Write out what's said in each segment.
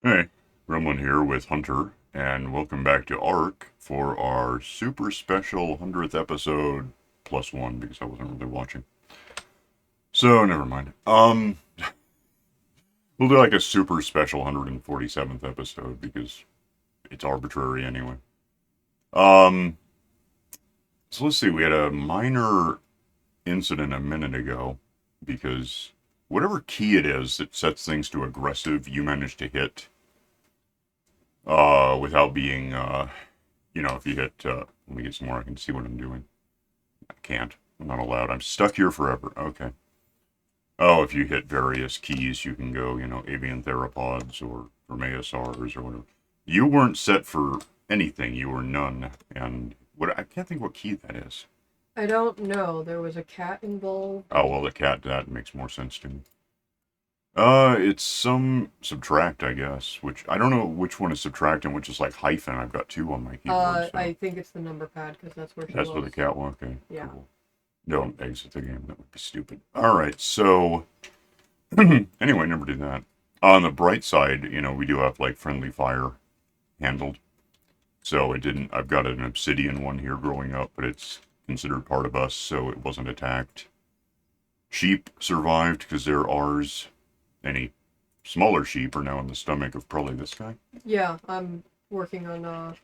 Hey, Gremlin here with Hunter, and welcome back to ARK for our super special 100th episode plus one because I wasn't really watching. So, never mind. We'll do like a super special 147th episode because it's arbitrary anyway. Um, so let's see, we had a minor incident a minute ago because whatever key it is that sets things to aggressive, you managed to hit without being if you hit, let me get some more, I can see what I'm doing. I can't. I'm not allowed. I'm stuck here forever. Okay. Oh, if you hit various keys, you can go, avian theropods or Dromaeosaurs or whatever. You weren't set for anything. You were none. And what I can't think what key that is. I don't know. There was a cat involved. Oh, well, the cat, that makes more sense to me. It's some subtract, I guess, which I don't know which one is subtract and which is like hyphen. I've got two on my keyboard, so I think it's the number pad because that's where she that's for the was. cat one. Okay, Yeah. cool. Don't exit the game. That would be stupid. All right, so anyway, never do that. On the bright side, we do have like friendly fire handled. So it didn't. I've got an obsidian one here growing up, but it's considered part of us, so it wasn't attacked. Sheep survived because they're ours. Any smaller sheep are now in the stomach of probably this guy. Yeah, I'm working on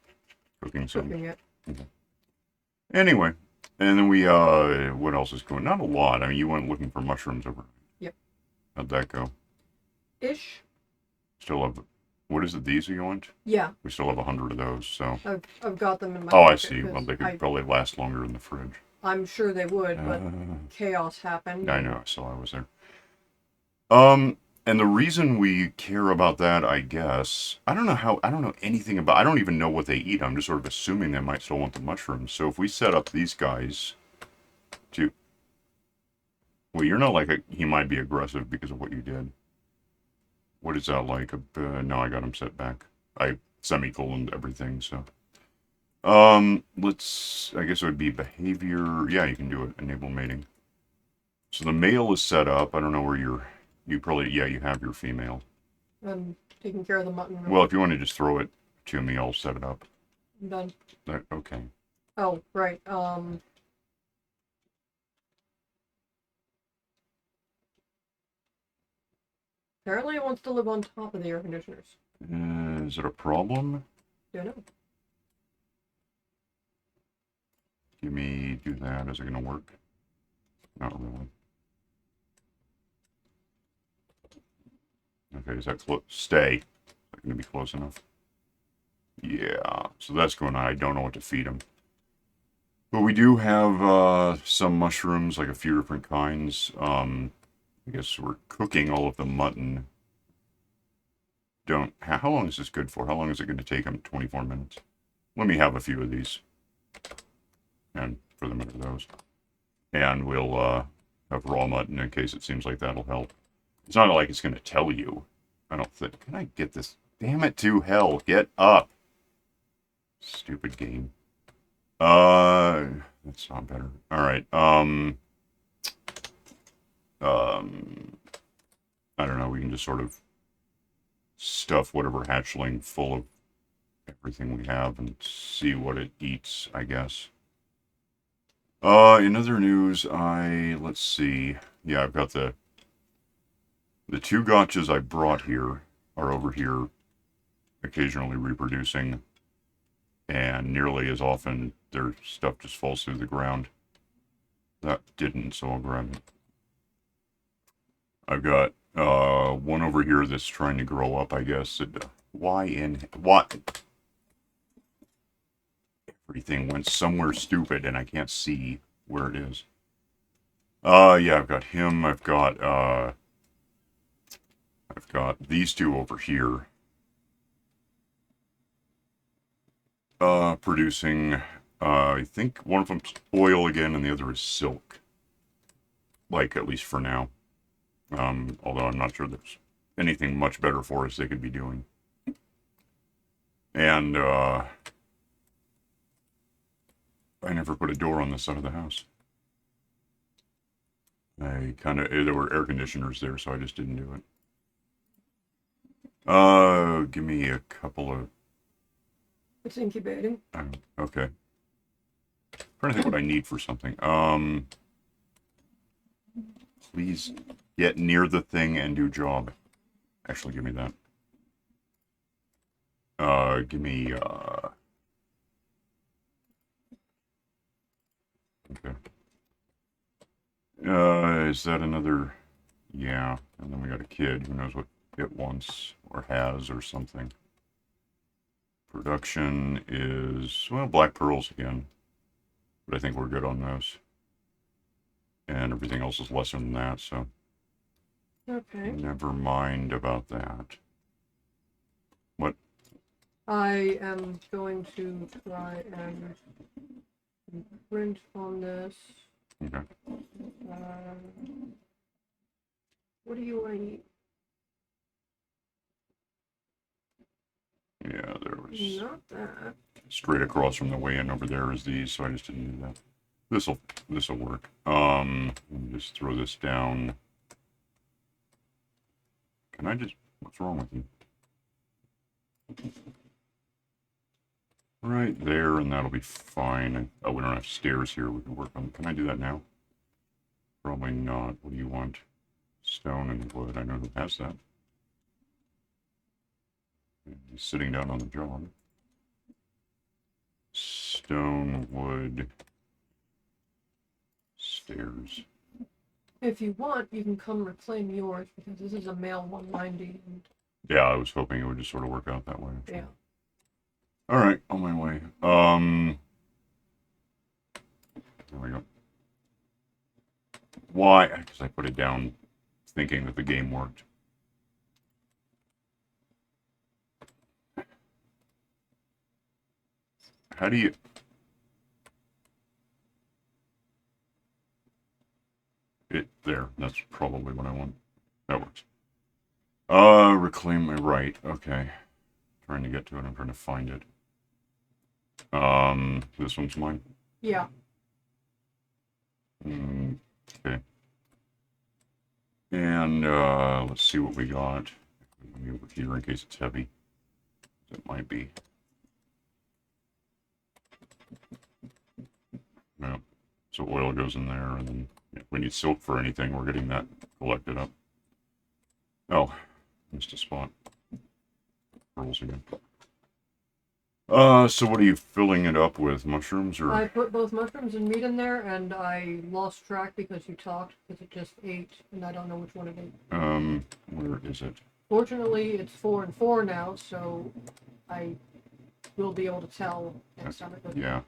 Cooking some. cooking it. Okay. Anyway, and then we what else is going? Not a lot. I mean, you went looking for mushrooms over. Yep. How'd that go? Ish. Still have, what is it? These you want? Yeah, We still have 100 of those. So. I've got them in my Oh, I pocket see. Well, because they could probably last longer in the fridge. I'm sure they would, but Uh, chaos happened. I know. So I was there. Um, and the reason we care about that, I guess, I don't know how. I don't know anything about. I don't even know what they eat. I'm just sort of assuming they might still want the mushrooms. So if we set up these guys to, well, you're not like he might be aggressive because of what you did. What is that like? No, I got him set back. I semicoloned everything. So, let's. I guess it would be behavior. Yeah, you can do it. Enable mating. So the male is set up. I don't know where you're. You probably. Yeah, you have your female. I'm taking care of the mutton. Well, if you want to just throw it to me, I'll set it up. I'm done. Okay. Oh, right. Apparently it wants to live on top of the air conditioners. Is it a problem? Don't know. Give me do that. Is it gonna work? Not really. Okay, is that close? Stay. Is that gonna be close enough? Yeah. So that's going on. I don't know what to feed him. But we do have some mushrooms, like a few different kinds. I guess we're cooking all of the mutton. Don't. How long is this good for? How long is it going to take him? 24 minutes. Let me have a few of these. And for the minute of those. And we'll have raw mutton in case it seems like that'll help. It's not like it's going to tell you. I don't think. Can I get this? Damn it to hell. Get up. Stupid game. That's not better. All right. I don't know. We can just sort of stuff whatever hatchling full of everything we have and see what it eats, I guess. In other news, let's see. Yeah, I've got the two gotchas I brought here are over here occasionally reproducing, and nearly as often their stuff just falls through the ground. That didn't, so I'll grab it. I've got one over here that's trying to grow up, I guess. Why in what? Everything went somewhere stupid, and I can't see where it is. Yeah, I've got him. I've got these two over here. Producing. I think one of them's oil again, and the other is silk. Like at least for now. Although I'm not sure there's anything much better for us they could be doing. And I never put a door on this side of the house. There were air conditioners there, so I just didn't do it. Give me a couple of... It's incubating. Okay. Trying to think what I need for something. Please get near the thing and do job. Actually, give me that. Give me, okay. Is that another... Yeah, and then we got a kid who knows what it wants, or has, or something. Production is, well, black pearls again. But I think we're good on those. And everything else is lesser than that, so... Okay. Never mind about that. What? I am going to try and print on this. Okay. What do you want to eat? Yeah, there was... Not that. Straight across from the weigh-in over there is these, so I just didn't do that. This'll work. Let me just throw this down. Can I just... What's wrong with you? Right there, and that'll be fine. Oh, we don't have stairs here. We can work on... Can I do that now? Probably not. What do you want? Stone and wood. I know who has that. He's sitting down on the job. Stone, wood, stairs. If you want, you can come reclaim yours, because this is a male 190. And... Yeah, I was hoping it would just sort of work out that way. Yeah. Alright, on my way. There we go. Why? Because I put it down thinking that the game worked. How do you... There. That's probably what I want. That works. Reclaim my right. Okay. Trying to get to it. I'm trying to find it. This one's mine? Yeah. Okay. And, let's see what we got. Let me over here in case it's heavy. It might be. Yeah. So oil goes in there, and then if we need silk for anything, we're getting that collected up. Oh, missed a spot. Pearls again. So what are you filling it up with? Mushrooms or? I put both mushrooms and meat in there, and I lost track because you talked, because it just ate, and I don't know which one it ate. Where is it? Fortunately, it's 4 and 4 now, so I will be able to tell next time I go. Yeah.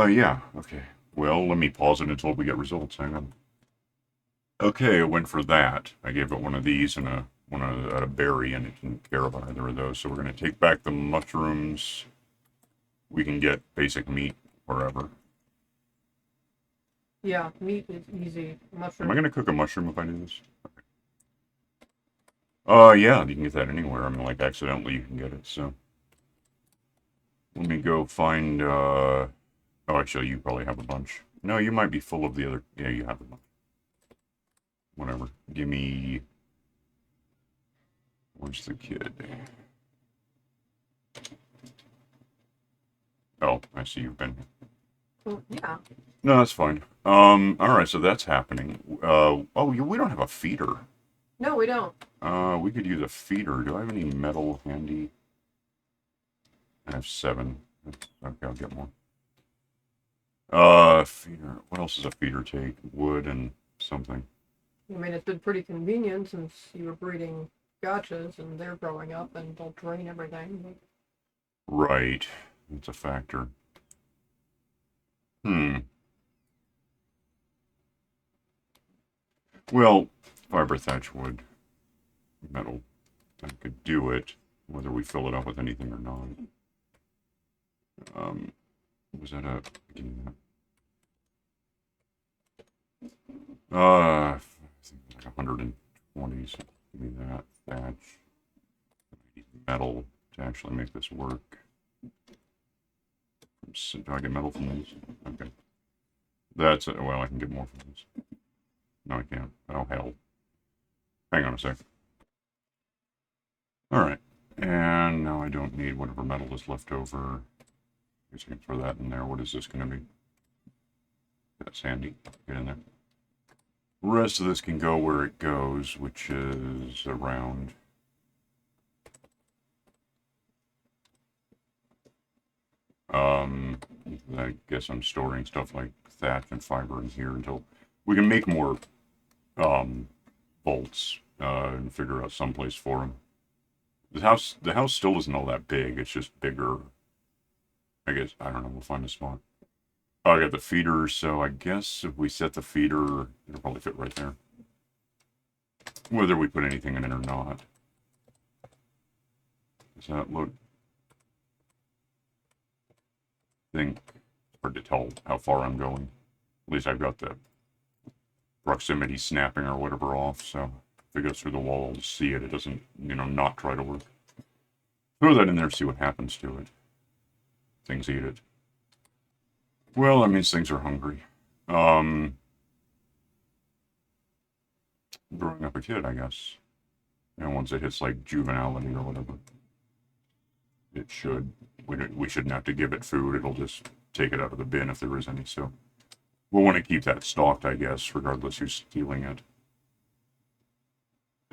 Yeah. Okay. Well, let me pause it until we get results. Hang on. Okay, it went for that. I gave it one of these and a berry, and it didn't care about either of those. So we're going to take back the mushrooms. We can get basic meat wherever. Yeah, meat is easy. Mushroom. Am I going to cook a mushroom if I do this? Okay. Yeah, you can get that anywhere. I mean, like, accidentally you can get it, so. Let me go find, Oh, actually, you probably have a bunch. No, you might be full of the other... Yeah, you have a bunch. Whatever. Give me... Where's the kid? Oh, I see you've been here. Well, yeah. No, that's fine. Alright, so that's happening. We don't have a feeder. No, we don't. We could use a feeder. Do I have any metal handy? I have 7. Okay, I'll get more. Feeder. What else does a feeder take? Wood and something. I mean, it's been pretty convenient since you were breeding gotchas and they're growing up and they'll drain everything. But... Right. That's a factor. Well, fiber thatch wood. Metal. I could do it, whether we fill it up with anything or not. Was that a... I think like 120, so give me that. Thatch. Metal to actually make this work. So, do I get metal from these? Okay. That's it. Well, I can get more from this. No, I can't. Oh, hell. Hang on a sec. Alright. And now I don't need whatever metal is left over. I guess I can throw that in there. What is this going to be? That's handy. Get in there. The rest of this can go where it goes, which is around. I guess I'm storing stuff like thatch and fiber in here until we can make more bolts and figure out someplace for them. The house still isn't all that big. It's just bigger. I guess I don't know. We'll find a spot. Oh, I got the feeder, so I guess if we set the feeder, it'll probably fit right there. Whether we put anything in it or not. Does that look? I think it's hard to tell how far I'm going. At least I've got the proximity snapping or whatever off, so if it goes through the wall, I'll see it. It doesn't, not try to work. Throw that in there, see what happens to it. Things eat it. Well, that means things are hungry. Growing up a kid, I guess. And once it hits like juvenility or whatever, it should. We shouldn't have to give it food. It'll just take it out of the bin if there is any. So we'll want to keep that stocked, I guess, regardless who's stealing it.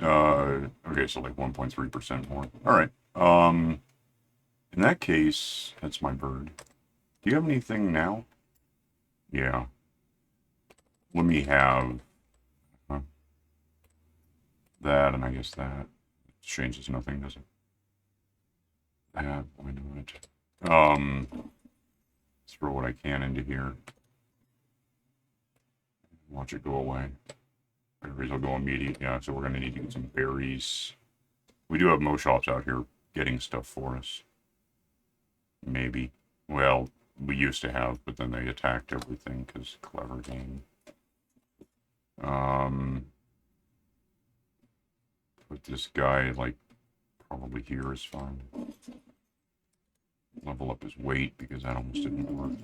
Okay, so like 1.3% more. All right. In that case, that's my bird. Do you have anything now? Yeah. Let me have that, and I guess that changes nothing, does it? That, why not? Throw what I can into here. Watch it go away. Berries will go immediate. Yeah, so we're going to need to get some berries. We do have Mo shops out here getting stuff for us. Maybe. Well, we used to have, but then they attacked everything because clever game. Put this guy, like, probably here is fine. Level up his weight because that almost didn't work.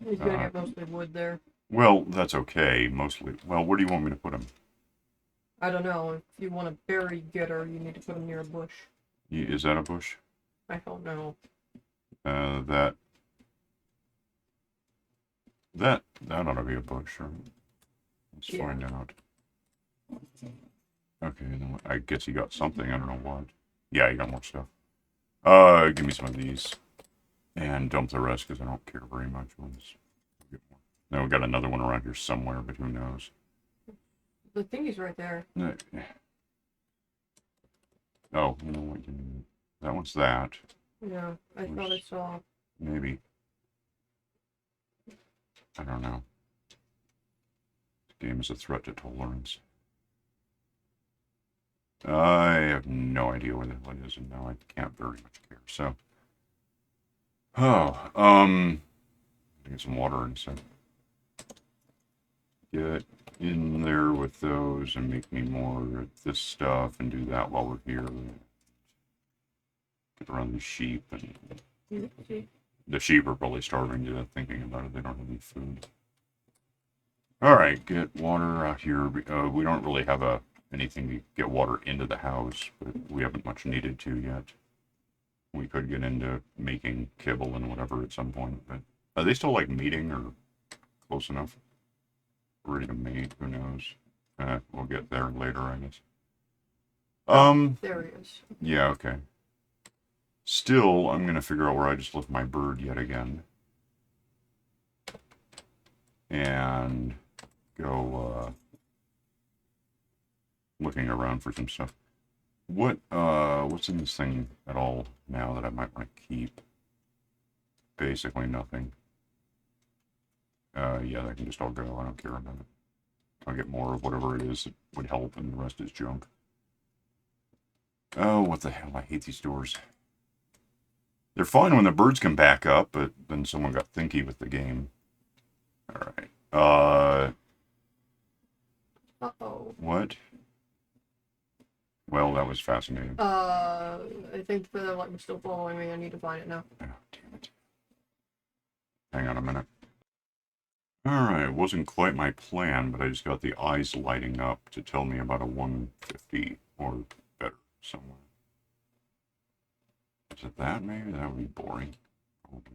He's gonna get mostly wood there. Well, that's okay. Mostly. Well, where do you want me to put him? I don't know. If you want a berry getter, you need to put him near a bush. Is that a bush? I don't know. That ought to be a bush, right? Let's find out. Okay, then I guess you got something. I don't know what. Yeah, you got more stuff. Give me some of these. And dump the rest because I don't care very much. Now we got another one around here somewhere, but who knows? The thingy's right there. Oh, you know what? That one's that. Yeah, I thought I saw. Maybe. I don't know. This game is a threat to tolerance. I have no idea where the hell it is, and now I can't very much care. So, get some water and stuff. Get in there with those and make me more of this stuff and do that while we're here. Get around the sheep and the sheep are probably starving to death thinking about it. They don't have any food. All right, get water out here. We don't really have anything to get water into the house, but we haven't much needed to yet. We could get into making kibble and whatever at some point, but are they still like meeting or close enough? Ready to mate? Who knows? We'll get there later, I guess. There he is. Yeah, okay. Still, I'm gonna figure out where I just left my bird yet again, and go looking around for some stuff. What's in this thing at all now that I might want to keep? Basically nothing. Yeah, that can just all go. I don't care about it. I'll get more of whatever it is that would help, and the rest is junk. Oh, what the hell? I hate these doors. They're fine when the birds can back up, but then someone got thinky with the game. Alright. Uh-oh. What? Well, that was fascinating. I think the featherlight was still following me. I need to find it now. Oh, damn it. Hang on a minute. Alright, it wasn't quite my plan, but I just got the eyes lighting up to tell me about a 150 or better somewhere. Is it that maybe? That would be boring. Probably.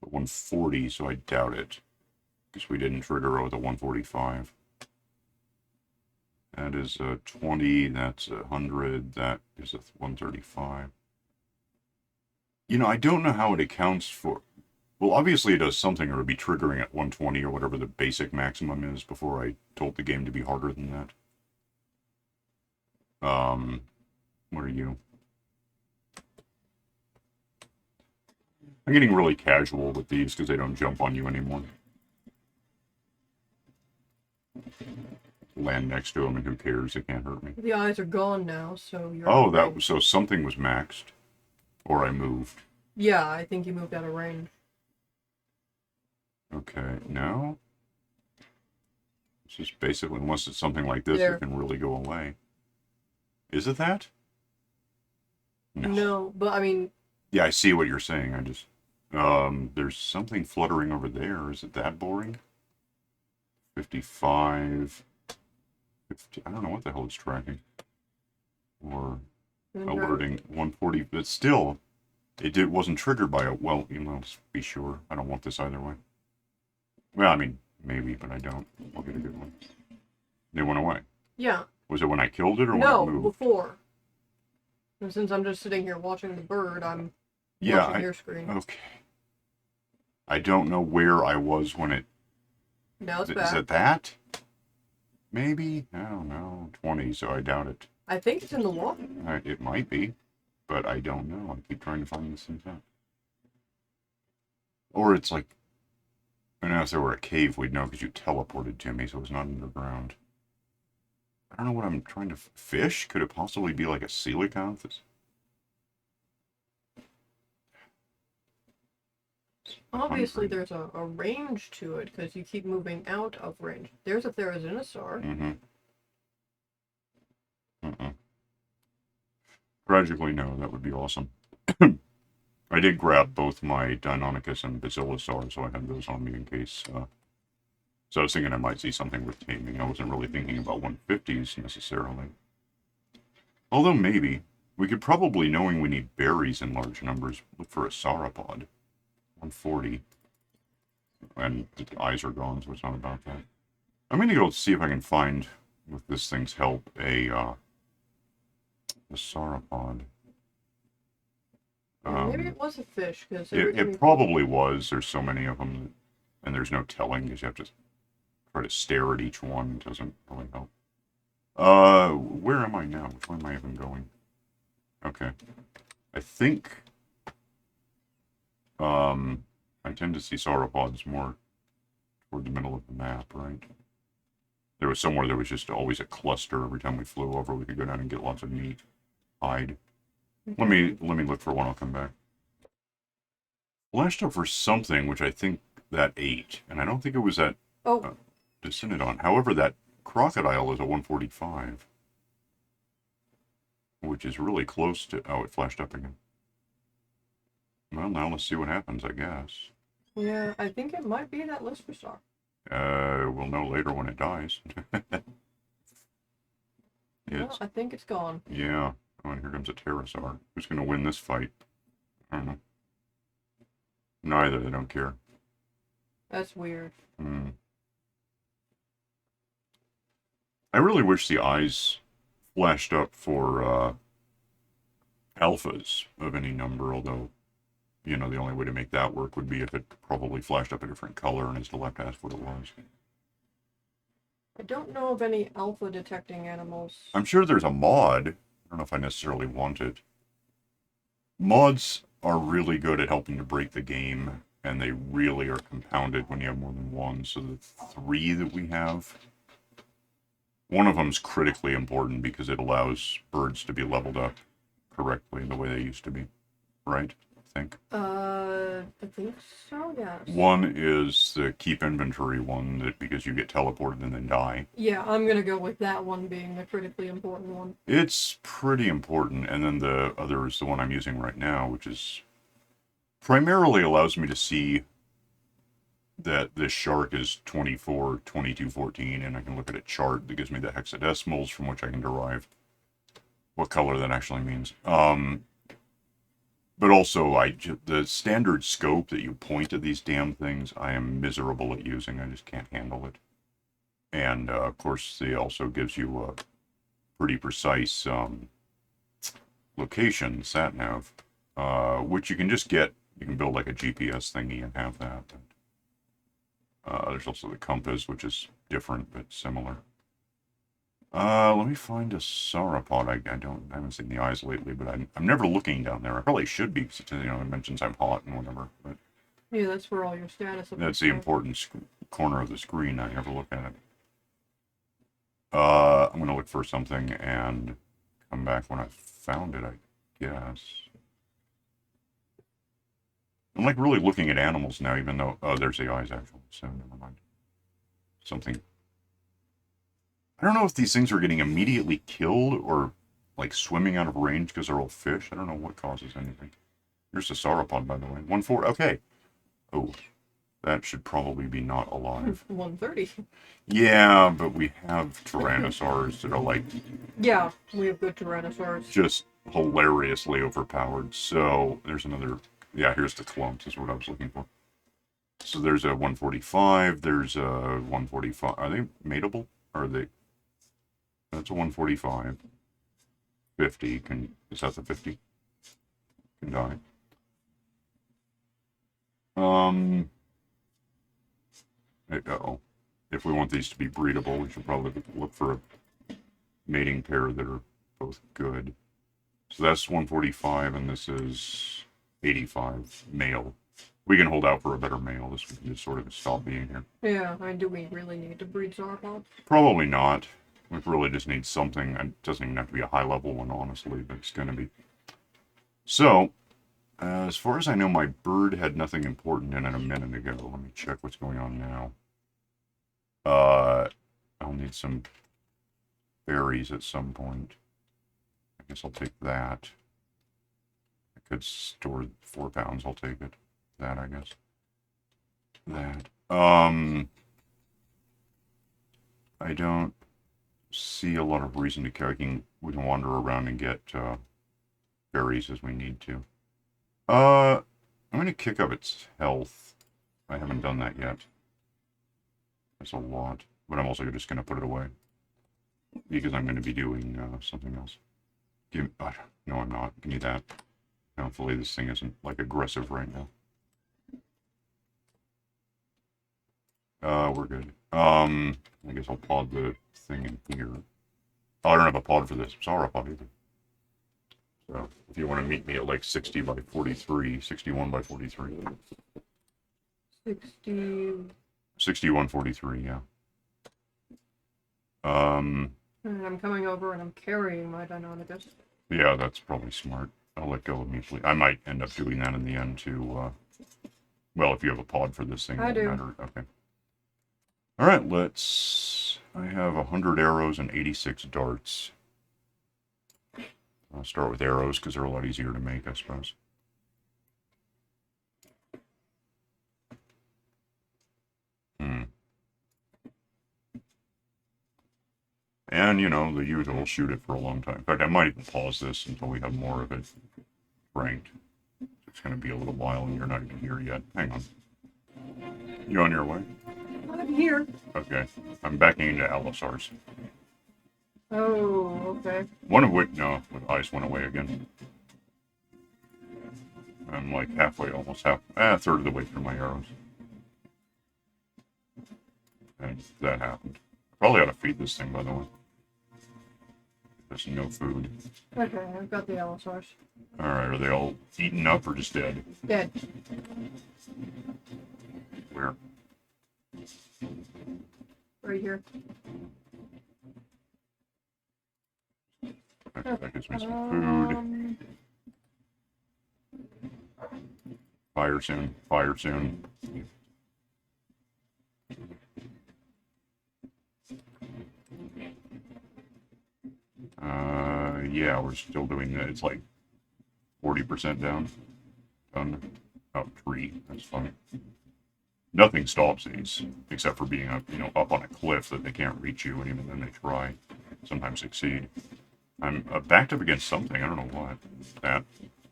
So 140, so I doubt it. Because we didn't trigger with a 145. That is a 20, that's a 100, that is a 135. You know, I don't know how it accounts for... Well, obviously it does something, or it would be triggering at 120 or whatever the basic maximum is before I told the game to be harder than that. What are you? I'm getting really casual with these because they don't jump on you anymore. Land next to them and who cares, it can't hurt me. The eyes are gone now, so you're... Oh, that was... So something was maxed. Or I moved. Yeah, I think you moved out of range. Okay, no? It's just basically, unless it's something like this, There. it can really go away. Is it that? No, but I mean... Yeah, I see what you're saying, I just... there's something fluttering over there. Is it that boring? 55... 50, I don't know what the hell it's tracking. Or alerting 140, but still, it wasn't triggered by a... Well, you know, let's be sure. I don't want this either way. Well, I mean, maybe, but I don't. I'll get a good one. They went away. Yeah. Was it when I killed it or when No, it moved? before. And since I'm just sitting here watching the bird, I'm watching your screen. Okay. I don't know where I was when it... Now it's back. Is it that? Maybe? I don't know. 20, so I doubt it. I think it's in the water. It might be, but I don't know. I keep trying to find this thing out. Or it's like... I know if there were a cave, we'd know because you teleported to me, so it's not underground. I don't know what I'm trying to... Fish? Could it possibly be like a coelacanth? Obviously, there's a range to it, because you keep moving out of range. There's a therizinosaur. Mm-hmm. Tragically, no, that would be awesome. I did grab both my Deinonychus and Basilosaur, so I had those on me in case. So I was thinking I might see something with taming. I wasn't really thinking about 150s necessarily. Although maybe. We could probably, knowing we need berries in large numbers, look for a sauropod. 140. And the eyes are gone, so it's not about that. I'm going to go see if I can find, with this thing's help, a sauropod. Maybe it was a fish, because it probably was. There's so many of them, and there's no telling, because you have to try to stare at each one. It doesn't really help. Where am I now? Which way am I even going? Okay. I think, I tend to see sauropods more toward the middle of the map, right? There was somewhere there was just always a cluster every time we flew over. We could go down and get lots of meat. Hide. Let me look for one. I'll come back. Flashed up for something, which I think that ate, and I don't think it was that descended on. However, that crocodile is a 145, which is really close to... Oh, it flashed up again. Well, now let's see what happens, I guess. Yeah, I think it might be that Listersaur. We'll know later when it dies. Well, I think it's gone. Yeah. Oh, and here comes a pterosaur. Who's going to win this fight? I don't know. Neither, they don't care. That's weird. I really wish the eyes flashed up for alphas of any number, although, you know, the only way to make that work would be if it probably flashed up a different color, and I still have to ask what it was. I don't know of any alpha detecting animals. I'm sure there's a mod. I don't know if I necessarily want it. Mods are really good at helping to break the game, and they really are compounded when you have more than one. So the 3 that we have, one of them's critically important because it allows birds to be leveled up correctly the way they used to be. Right? I think. I think so, yes. One is the keep inventory one, that because you get teleported and then die. Yeah, I'm gonna go with that one being the critically important one. It's pretty important, and then the other is the one I'm using right now, which is primarily allows me to see that this shark is 24, 22, 14, and I can look at a chart that gives me the hexadecimals from which I can derive what color that actually means. But also, the standard scope that you point at these damn things, I am miserable at using. I just can't handle it. And, of course, it also gives you a pretty precise location, sat-nav, which you can just get. You can build like a GPS thingy and have that. There's also the compass, which is different but similar. Let me find a sauropod. I haven't seen the eyes lately, but I'm never looking down there. I probably should be, because it mentions I'm hot and whatever. But Yeah, that's where all your status. that's the important corner of the screen. I never look at it. I'm gonna look for something and come back when I found it, I guess. I'm like really looking at animals now, even though there's the eyes actually. So never mind. Something. I don't know if these things are getting immediately killed or like swimming out of range because they're all fish. I don't know what causes anything. Here's a sauropod, by the way. 1-4. Okay. Oh, that should probably be not alive. 130. Yeah, but we have tyrannosaurs that are like. Yeah, we have good tyrannosaurs. Just hilariously overpowered. So there's another. Yeah, here's the clumps, is what I was looking for. So there's a 145. There's a 145. Are they mateable? Or are they? That's a 145. 50. Is that the 50? Can die. Uh-oh. If we want these to be breedable, we should probably look for a mating pair that are both good. So that's 145, and this is 85, male. We can hold out for a better male. This can just sort of stop being here. Yeah, do we really need to breed sauropods? Probably not. We really just need something. It doesn't even have to be a high-level one, honestly, but it's going to be. So, as far as I know, my bird had nothing important in it a minute ago. Let me check what's going on now. I'll need some berries at some point. I guess I'll take that. I could store 4 pounds. I'll take it. That, I guess. That. I don't see a lot of reason to care. We can wander around and get berries as we need to. I'm going to kick up its health. I haven't done that yet. That's a lot. But I'm also just going to put it away. Because I'm going to be doing something else. No, I'm not. Give me that. Hopefully this thing isn't, like, aggressive right now. We're good. I guess I'll pod the thing in here. Oh, I don't have a pod for this sauropod either. So, if you want to meet me at, like, 60 by 43, 61 by 43. 6143, yeah. And I'm coming over and I'm carrying my Deinonychus. Yeah, that's probably smart. I'll let go immediately. I might end up doing that in the end too. Well, if you have a pod for this thing, I do. matter. Okay. All right, I have 100 arrows and 86 darts. I'll start with arrows because they're a lot easier to make, I suppose. And, the usual, shoot it for a long time. In fact, I might even pause this until we have more of it ranked. It's going to be a little while and you're not even here yet. Hang on. You on your way? I'm here. Okay. I'm backing into allosaurs. Oh, okay. One of which, no, the eyes went away again. I'm like halfway, almost a third of the way through my arrows. And that happened. Probably ought to feed this thing, by the way. There's no food. Okay, I've got the allosaurs. Alright, are they all eaten up or just dead? Dead. Where? Right here. Okay, that gives me some food. Fire soon. Fire soon. Yeah, we're still doing that. It's like 40% down. Done. About 3. That's fine. Nothing stops these, except for being up, up on a cliff that they can't reach you, and even then they try. Sometimes succeed. I'm backed up against something. I don't know what. That.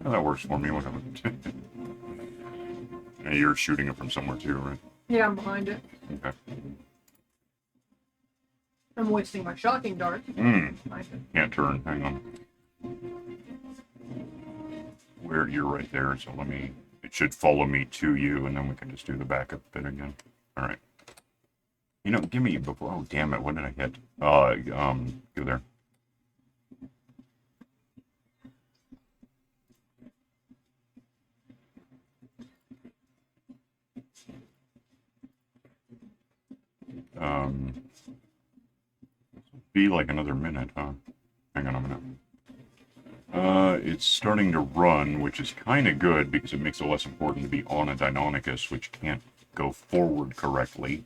Yeah, that works for me. Whatever. And you're shooting it from somewhere too, right? Yeah, I'm behind it. Okay. I'm wasting my shocking dart. Can't turn. Hang on. Where you're right there, so let me. It should follow me to you, and then we can just do the backup bit again. All right. Give me before. Oh, damn it! What did I hit? Go there. Be like another minute, huh? Hang on a minute. It's starting to run, which is kind of good because it makes it less important to be on a Deinonychus, which can't go forward correctly.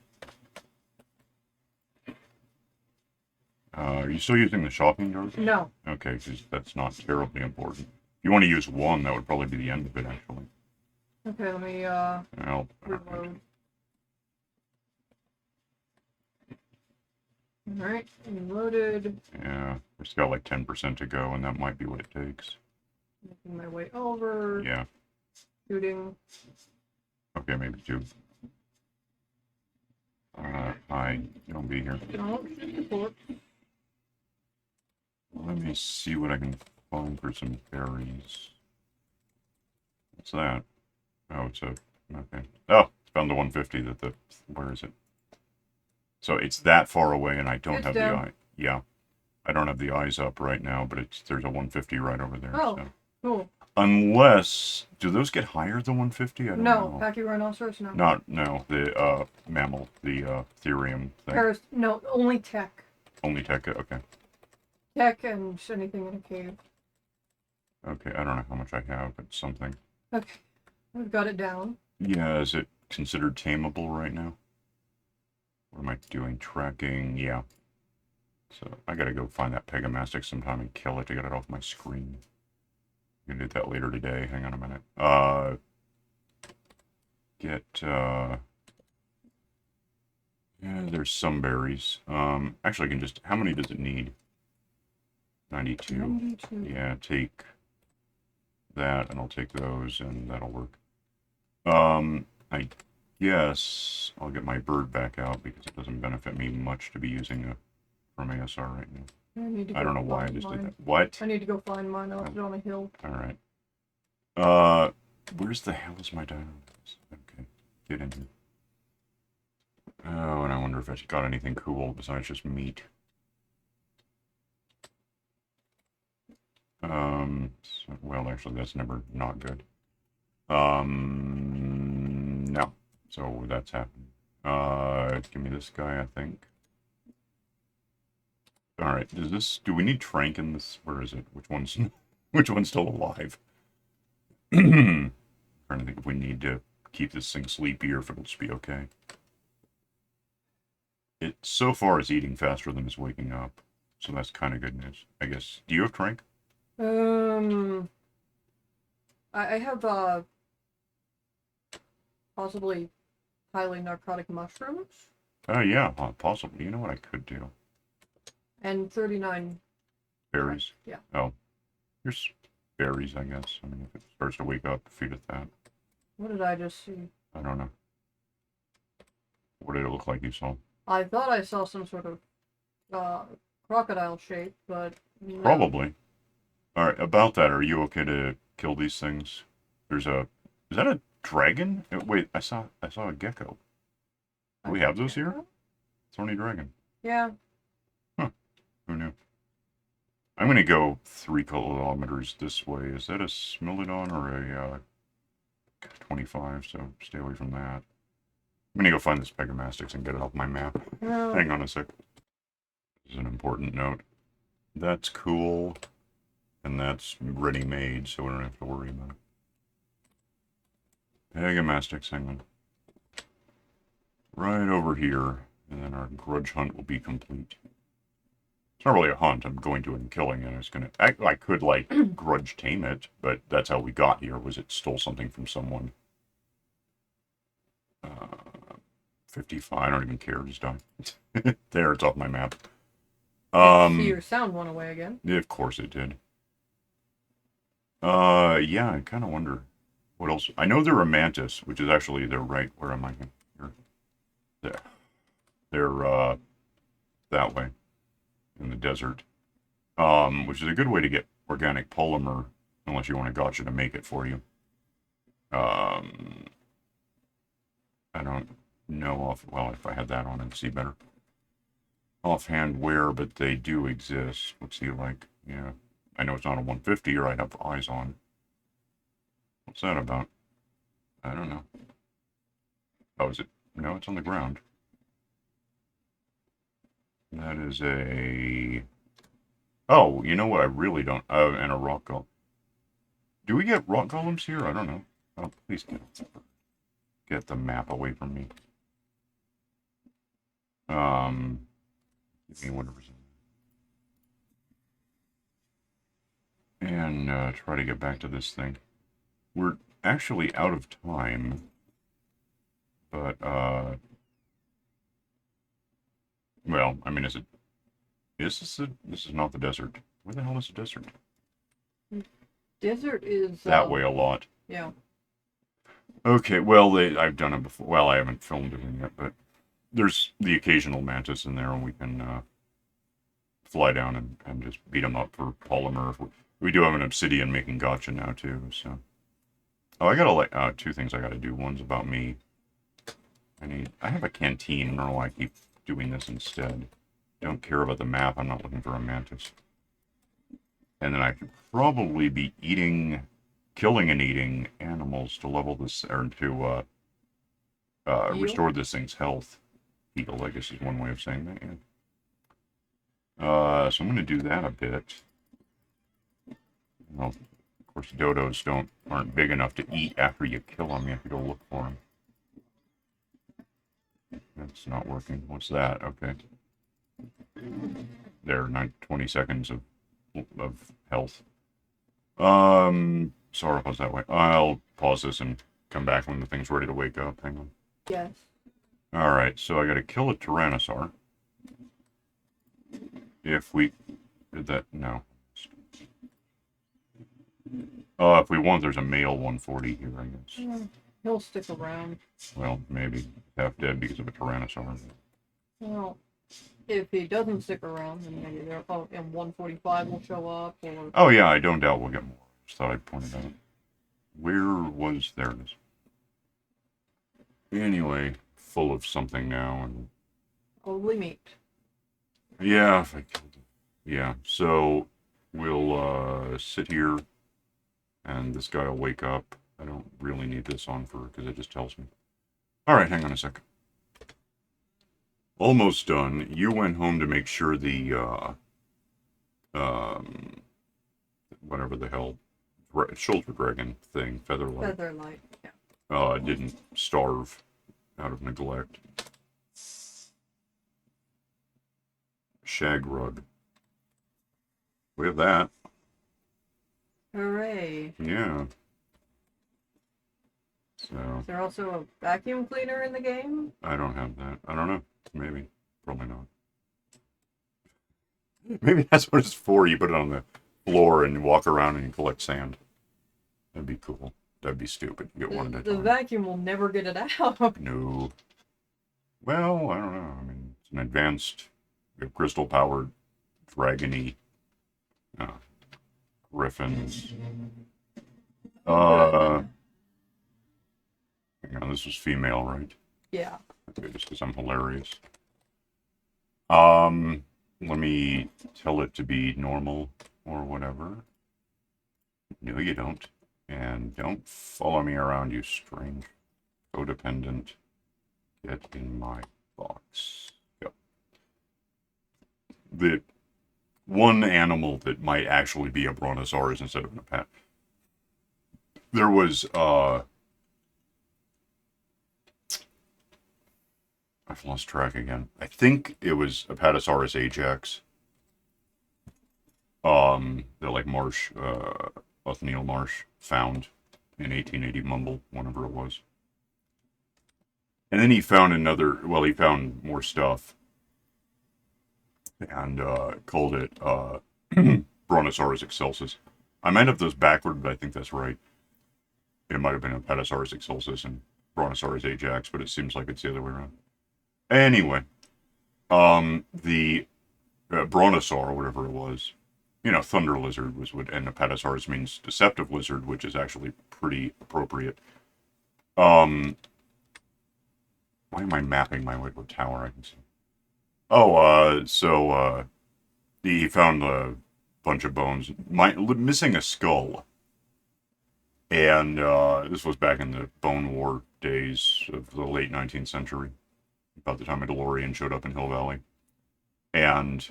Are you still using the shocking dart? No. Okay, because that's not terribly important. If you want to use one, that would probably be the end of it, actually. Okay, let me, Well, reload. Alright, reloaded. yeah, we still got like 10% to go, and that might be what it takes. Making my way over. Yeah. Shooting. Okay, maybe two. Hi, you don't be here. Don't shoot the corpse. Let me see what I can find for some berries. What's that? Oh, it's a... Okay. Oh, it's found the 150 that the... Where is it? So it's that far away, and I don't have the eye. Yeah. I don't have the eyes up right now, but there's a 150 right over there. Oh, so. cool. Unless... Do those get higher than 150? I don't know. No, Pachyrhinoceros, no. No, the, mammal, the, therium thing. No, only tech. Only tech, okay. Tech and anything in a cave. Okay, I don't know how much I have, but something. Okay, I've got it down. Yeah, is it considered tameable right now? What am I doing? Tracking, yeah. So, I gotta go find that pegomastax sometime and kill it to get it off my screen. I'm gonna do that later today. Hang on a minute. Yeah, there's some berries. Actually, I can just... How many does it need? 92. 92. Yeah, take that, and I'll take those, and that'll work. I guess I'll get my bird back out, because it doesn't benefit me much to be using a from ASR right now. I don't know why I just did that. What? I need to go find mine. I left it on a hill. Alright. Where's the hell is my dinosaurs? Okay, get in here. Oh, and I wonder if it's got anything cool besides just meat. Well, actually, that's never not good. No. So that's happening. Give me this guy, I think. Alright, do we need Trank in this? Where is it? Which one's still alive? Trying to think if we need to keep this thing sleepy or if it'll just be okay. It so far is eating faster than it's waking up. So that's kind of good news, I guess. Do you have Trank? I have, possibly highly narcotic mushrooms. Oh, yeah, possibly. You know what I could do? And 39 berries. Yeah. Oh, here's berries, I guess. I mean, if it starts to wake up, feed it that. What did I just see? I don't know. What did it look like you saw? I thought I saw some sort of crocodile shape, but no. Probably. All right, about that, are you okay to kill these things? Is that a dragon? Wait, I saw a gecko. Do we have those here? Thorny dragon. Yeah. Huh. Who knew? I'm gonna go 3 kilometers this way. Is that a Smilodon or a 25? So stay away from that. I'm gonna go find this pegomastax and get it off my map. Hang on a sec. This is an important note. That's cool. And that's ready-made, so we don't have to worry about it. Pegomastax, hang on. Right over here, and then our grudge hunt will be complete. It's not really a hunt. I'm going to and killing it. I could, like, grudge tame it, but that's how we got here, was it stole something from someone. 55. I don't even care. Just die. There, it's off my map. See, your sound went away again. Yeah, of course it did. Yeah, I kind of wonder what else. I know they're a mantis, which is actually they're right. Where am I? Here. There. They're that way in the desert. Which is a good way to get organic polymer, unless you want a gotcha to make it for you. I don't know well, if I had that on, I'd see better. Offhand where, but they do exist. What's he like? Yeah. I know it's not a 150 or I'd have eyes on. What's that about? I don't know. Oh, is it? No, it's on the ground. That is a... Oh, you know what? I really don't... Oh, and a rock golem. Do we get rock golems here? I don't know. Oh, please get the map away from me. Give me whatever's in there. And try to get back to this thing. We're actually out of time. But, well, I mean, is this is not the desert. Where the hell is the desert? Desert is... That way a lot. Yeah. Okay, well, I've done it before. Well, I haven't filmed it yet, but there's the occasional mantis in there, and we can fly down and just beat them up for polymer. We do have an obsidian making gotcha now, too, so... Oh, I gotta, two things I gotta do. One's about me. I have a canteen. I don't know why I keep doing this instead. Don't care about the map. I'm not looking for a mantis. And then I should probably be killing and eating animals to level this, or to restore this thing's health. Heal, I guess, is one way of saying that, yeah. So I'm going to do that a bit. Well, of course, dodos aren't big enough to eat after you kill them. You have to go look for them. That's not working. What's that? Okay. There, 20 seconds of health. Sauropods that way. I'll pause this and come back when the thing's ready to wake up. Hang on. Yes. Alright, so I gotta kill a Tyrannosaur. If we did that, no. If we want, there's a male 140 here, I guess. He'll stick around. Well, maybe half dead because of a Tyrannosaur. Well, if he doesn't stick around, then maybe and 145 will show up, or... Oh yeah, I don't doubt we'll get more. Just thought I'd point it out. Where was... There it is. Anyway, full of something now, and... Holy meat. Yeah, if I killed it. Yeah, so we'll sit here, and this guy will wake up. I don't really need this on because it just tells me. Alright, hang on a second. Almost done. You went home to make sure the, whatever the hell, shoulder dragon thing, featherlight. Featherlight, yeah. Didn't starve out of neglect. Shag rug. We have that. Hooray. Yeah. So. Is there also a vacuum cleaner in the game? I don't have that. I don't know. Maybe. Probably not. Maybe that's what it's for. You put it on the floor and you walk around and you collect sand. That'd be cool. That'd be stupid. You get one at a time. The vacuum will never get it out. No. Well, I don't know. I mean, it's an advanced, crystal-powered, dragony, griffins. Hang on, this was female, right? Yeah. Okay, just because I'm hilarious. Let me tell it to be normal or whatever. No, you don't. And don't follow me around, you strange codependent. Get in my box. Go. The one animal that might actually be a brontosaurus instead of a pet. There was, I've lost track again. I think it was Apatosaurus ajax. The like marsh, Othniel Marsh found in 1880 Mumble, whenever it was. And then he found he found more stuff and called it Brontosaurus excelsus. I might have those backward, but I think that's right. It might have been Apatosaurus excelsus and Brontosaurus ajax, but it seems like it's the other way around. Anyway, the Brontosaur, or whatever it was, thunder lizard was what, and Apatosaurus means deceptive lizard, which is actually pretty appropriate. Why am I mapping my way to a tower? I can see. Oh, he found a bunch of bones, missing a skull. And this was back in the Bone War days of the late 19th century, about the time a DeLorean showed up in Hill Valley. And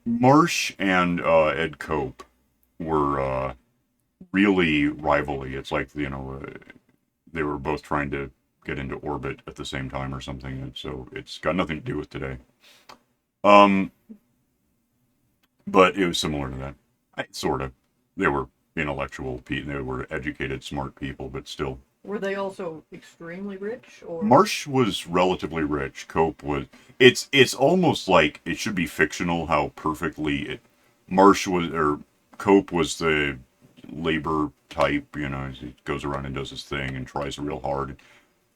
Marsh and Ed Cope were really rivalry. It's like, they were both trying to get into orbit at the same time or something. And so it's got nothing to do with today. But it was similar to that. Sort of. They were intellectual people. They were educated, smart people, but still. Were they also extremely rich, or? Marsh was relatively rich. Cope was. It's almost like it should be fictional how perfectly Marsh was, or Cope was the labor type. He goes around and does his thing and tries real hard.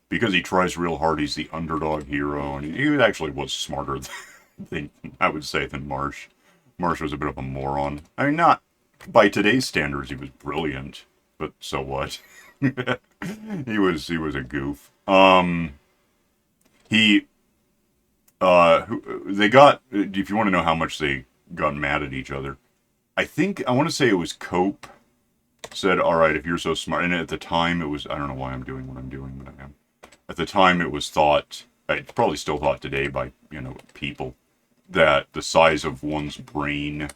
Because he tries real hard, he's the underdog hero, and he actually was smarter than I would say than Marsh. Marsh was a bit of a moron. I mean, not by today's standards, he was brilliant, but so what? he was a goof. They got, if you want to know how much they got mad at each other, I want to say it was Cope said, all right, if you're so smart, and at the time it was, I don't know why I'm doing what I'm doing, but I am. At the time it was thought, it's probably still thought today by, people, that the size of one's brain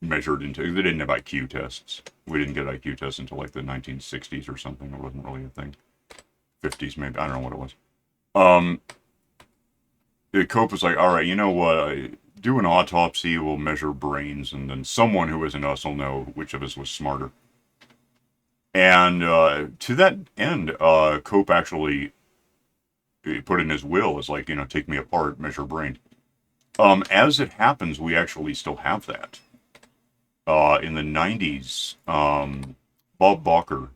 measured into, they didn't have IQ tests. We didn't get IQ tests until like the 1960s or something. It wasn't really a thing. 50s maybe, I don't know what it was. Cope was like, all right, you know what, do an autopsy, we'll measure brains, and then someone who isn't us will know which of us was smarter. And to that end, Cope actually put in his will, is like, take me apart, measure brain. As it happens, we actually still have that. In the 90s, Bob Balker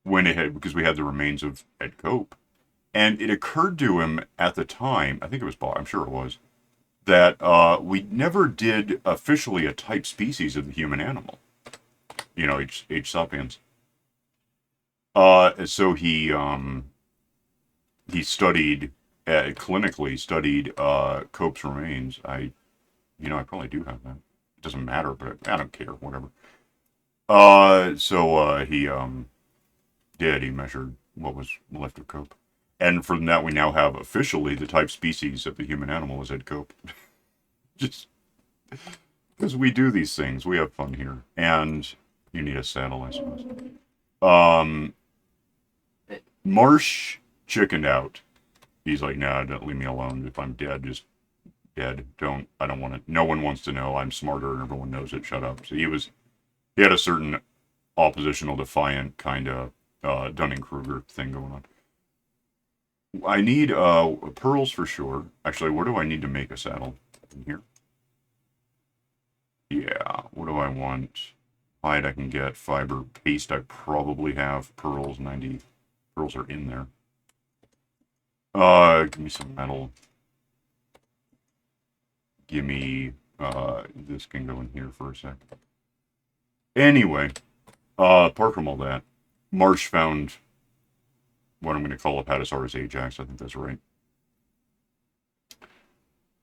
went ahead, because we had the remains of Ed Cope, and it occurred to him at the time, I think it was Bob, I'm sure it was, that we never did officially a type species of the human animal. H. sapiens. So he studied, clinically studied Cope's remains. I probably do have that. It doesn't matter, but I don't care, whatever. He did. He measured what was left of Cope. And from that, we now have officially the type species of the human animal is Ed Cope. Just because we do these things, we have fun here. And you need a saddle, I suppose. Marsh chickened out. He's like, nah, don't leave me alone. If I'm dead, just dead. I don't want it. No one wants to know I'm smarter and everyone knows it. Shut up. So he had a certain oppositional, defiant kind of Dunning-Kruger thing going on. I need pearls for sure. Actually, what do I need to make a saddle? In here. Yeah, what do I want? Hide I can get. Fiber. Paste I probably have. Pearls, 90. Pearls are in there. Give me some metal. Give me, this can go in here for a sec. Anyway, apart from all that, Marsh found what I'm going to call Apatosaurus ajax. I think that's right.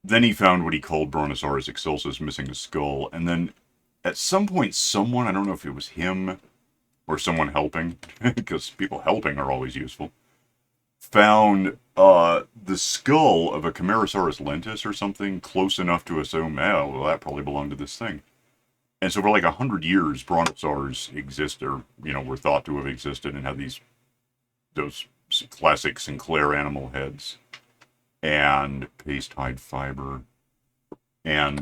Then he found what he called Brontosaurus excelsus, missing a skull. And then at some point, someone, I don't know if it was him or someone helping, because people helping are always useful, found the skull of a Camarasaurus lentis or something close enough to assume, well, that probably belonged to this thing. And so for like 100 years, brontosaurs exist, or, were thought to have existed and had those classic Sinclair animal heads and paste hide fiber and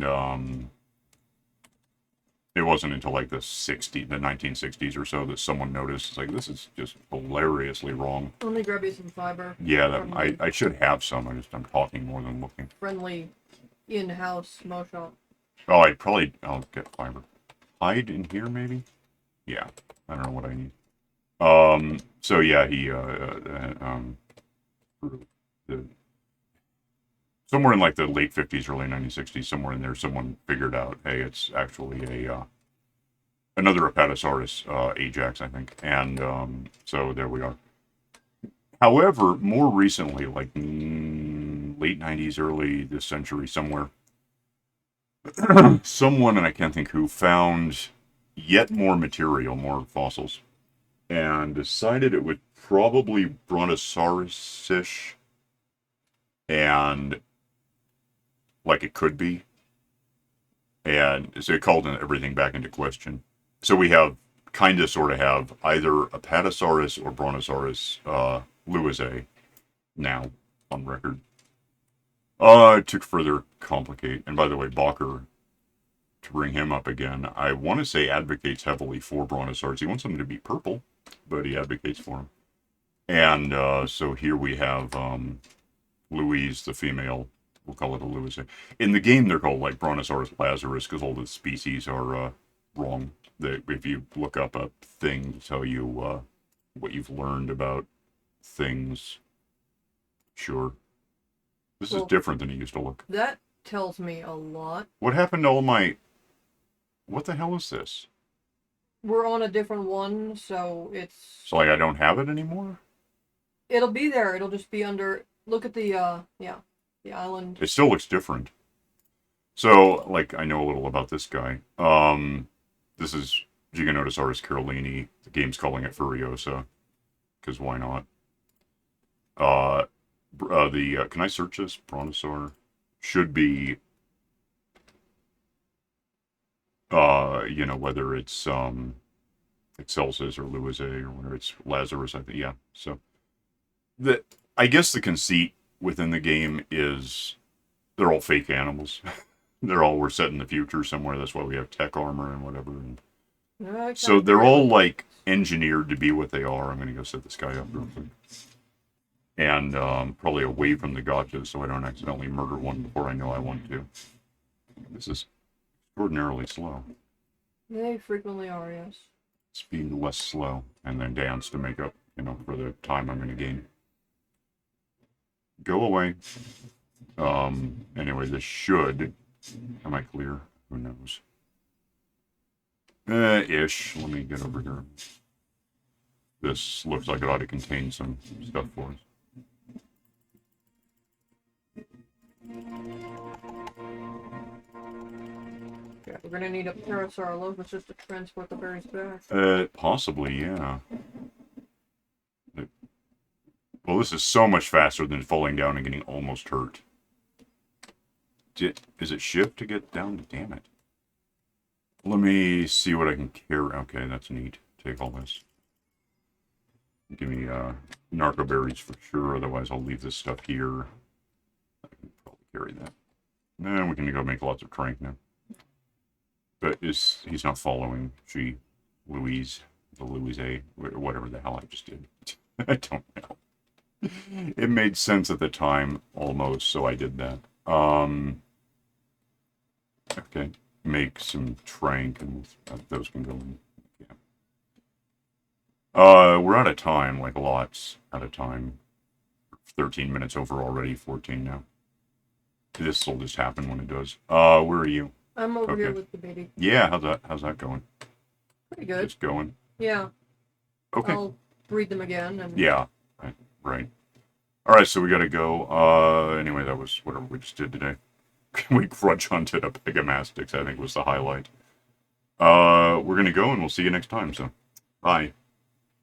It wasn't until like the 1960s or so that someone noticed. It's like, this is just hilariously wrong. Let me grab you some fiber. Yeah, that, from I should have some. I'm talking more than looking. friendly in-house mow shop. Oh, I'll get fiber. Hide in here, maybe? Yeah. I don't know what I need. So yeah, the, somewhere in like the late 50s, early 1960s, somewhere in there, someone figured out, hey, it's actually another Apatosaurus, Ajax, I think. And, so there we are. However, more recently, like late 90s, early this century, somewhere, someone, and I can't think who, found yet more material, more fossils, and decided it would probably Brontosaurus-ish, and like it could be, and so it called everything back into question. So we have sort of have either Apatosaurus or Brontosaurus lewisei now on record. To further complicate, and by the way, Balker, to bring him up again, I want to say advocates heavily for Brontosaurus. He wants them to be purple, but he advocates for them. And so here we have Louise, the female. We'll call it a Louise. In the game, they're called like Brontosaurus lazarus because all the species are wrong. If you look up a thing to tell you what you've learned about things, sure. This is different than it used to look. That tells me a lot. What happened to all my... What the hell is this? We're on a different one, so it's... So, like, I don't have it anymore? It'll be there. It'll just be under... Look at the, the island. It still looks different. So, like, I know a little about this guy. This is Giganotosaurus carolini. The game's calling it Furiosa. Because why not? Can I search this? Brontosaur should be, whether it's, Excelsis or Lewisei or whether it's Lazarus, I think, yeah. So, I guess the conceit within the game is they're all fake animals. We're set in the future somewhere. That's why we have tech armor and whatever. And so they're all, like, engineered to be what they are. I'm going to go set this guy up real quick. And probably away from the gotchas so I don't accidentally murder one before I know I want to. This is extraordinarily slow. They frequently are, yes. Speed less slow, and then dance to make up, for the time I'm going to gain. Go away. Anyway, this should... Am I clear? Who knows? Ish. Let me get over here. This looks like it ought to contain some stuff for us. Yeah, we're gonna need a Parasaurolophus just to transport the berries back. Possibly, yeah. Well, this is so much faster than falling down and getting almost hurt. Is it shift to get down? Damn it. Let me see what I can carry. Okay, that's neat. Take all this. Give me narco berries for sure, otherwise I'll leave this stuff here. I can probably carry that. Then we can go make lots of trank now. But he's not following Louise, the Louise, whatever the hell I just did. I don't know. It made sense at the time, almost, so I did that. Okay, make some trank, and those can go in. Yeah. We're out of time, like lots out of time. 13 minutes over already, 14 now. This will just happen when it does. Where are you? I'm over here with the baby. Yeah, how's that going? Pretty good. Just going. Yeah. Okay. I'll breed them again. And... Yeah. Right. All right, so we gotta go. Anyway, that was whatever we just did today. We grudge hunted a pegomastax, I think was the highlight. We're gonna go and we'll see you next time. So, bye.